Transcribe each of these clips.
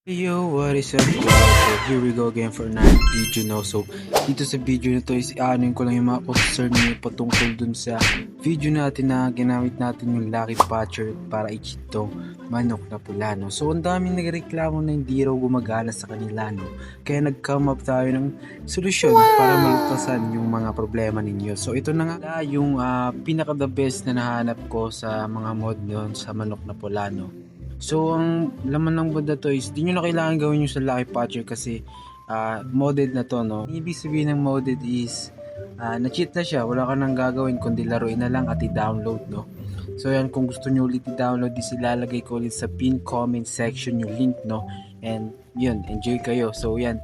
Yo, what is up guys? So here we go again for another video no. So dito sa video na to is aanin ko lang yung mga concern niyo patungkol dun sa video natin na ginamit natin yung Lucky Patcher para i-cheat tong manok na pula no. So ang daming nagreklamo na hindi raw gumagana sa kanila no. Kaya nag-come up tayo ng solusyon para malutasan yung mga problema ninyo. So ito na nga yung pinaka the best na nahanap ko sa mga mod nun sa manok na pula no. So ang laman ng mod na to is di nyo na kailangan gawin yung sa Lucky Patcher kasi modded na to no. Ibig sabihin ng modded is na-cheat na siya, wala ka nang gagawin kundi laruin na lang at i-download no. So yan, kung gusto nyo ulit i-download is ilalagay ko ulit sa pin comment section yung link no. And yun, enjoy kayo. So yan,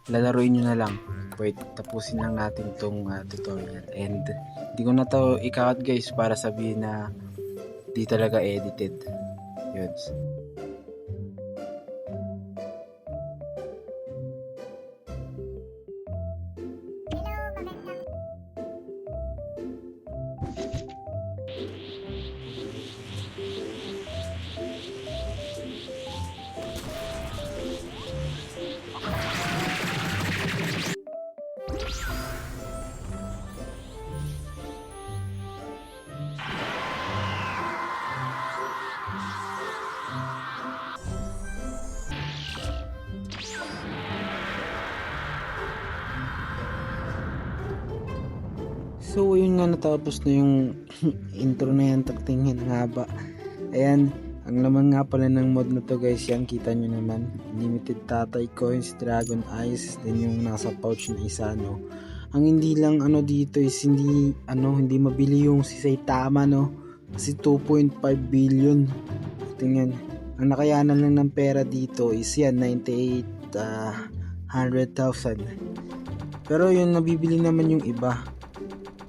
lalaruin nyo na lang. Wait, tapusin lang natin tong tutorial. And hindi ko na to i-cut guys para sabihin na di talaga edited. Yun. So yun nga, natapos na yung intro na yan, taktingin nga ba. Ayan, ang laman nga pala ng mod na to guys, yan kita nyo naman. Limited tatay coins, dragon eyes, then yung nasa pouch na isa no. Ang hindi lang dito is hindi mabili yung si Saitama no. Kasi 2.5 billion. Tingnan, ang nakayanan lang ng pera dito is yan 100,000. Pero yung nabibili naman yung iba.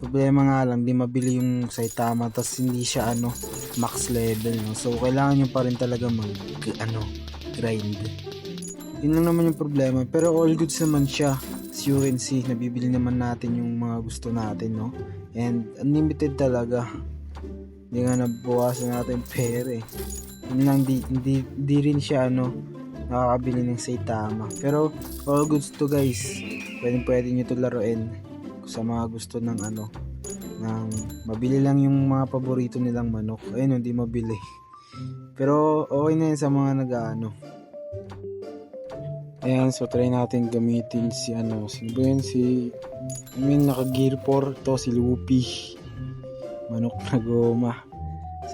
Problema nga lang, di mabili yung Saitama, tas hindi siya max level no. So kailangan nyo pa rin talaga grind. Yun lang naman yung problema, pero all goods naman siya. As you can see, nabibili naman natin yung mga gusto natin no. And unlimited talaga. Hindi nga nabawasan natin pera eh. Yun lang, di rin siya nakakabili ng Saitama. Pero all goods to guys. Pwede nyo to laruin sa mga gusto ng mabili lang yung mga paborito nilang manok. Ayun, hindi mabili. Pero okay na yun sa mga ayan, so try natin gamitin si sino ba yun, naka gear 4 to, si Luffy, manok na goma.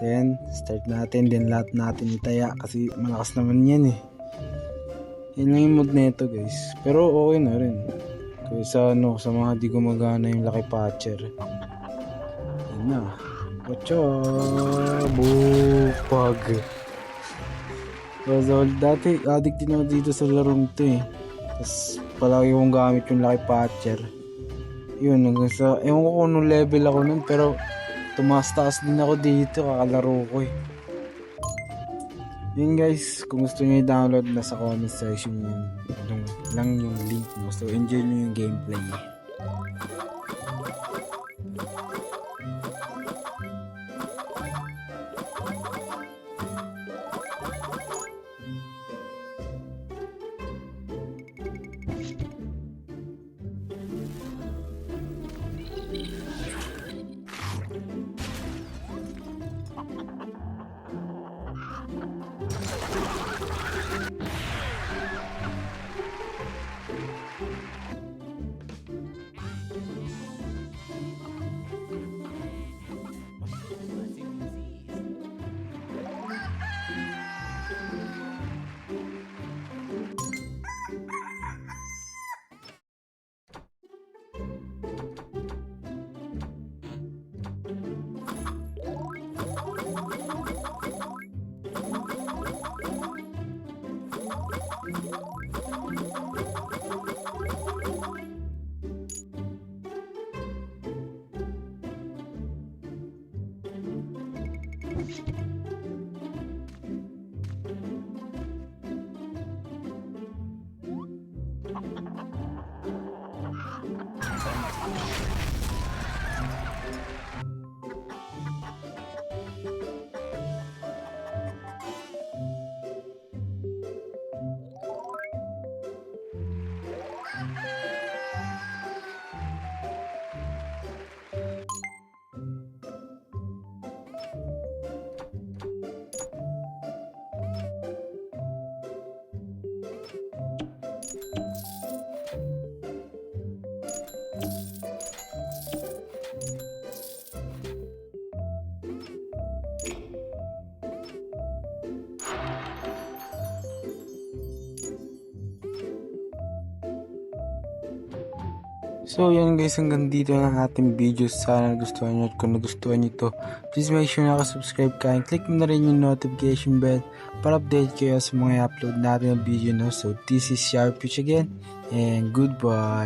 So yan, start natin, then lahat natin itaya kasi malakas naman yan eh. Yun lang yung mod na ito guys, pero okay na rin kaysa sa mga di gumagana yung Lucky Patcher. Yan na, ocho bupag. So dati addict din ako dito sa larong to eh, tapos palagi kong gamit yung Lucky Patcher. Yun, hanggang sa ewan ko kung anong level ako nun, pero tumaas-taas din ako dito kakalaro ko eh. Yun guys, kung gusto nyo i-download, nasa comment section yun lang yung link mo. So enjoy nyo yung gameplay. So yan guys, hanggang dito ng ating video. Sana nagustuhan nyo, at kung nagustuhan nyo to, please make sure nakasubscribe ka and click mo na rin yung notification bell para update kayo sa mga upload natin ng video. No? So this is Sharpish again, and goodbye.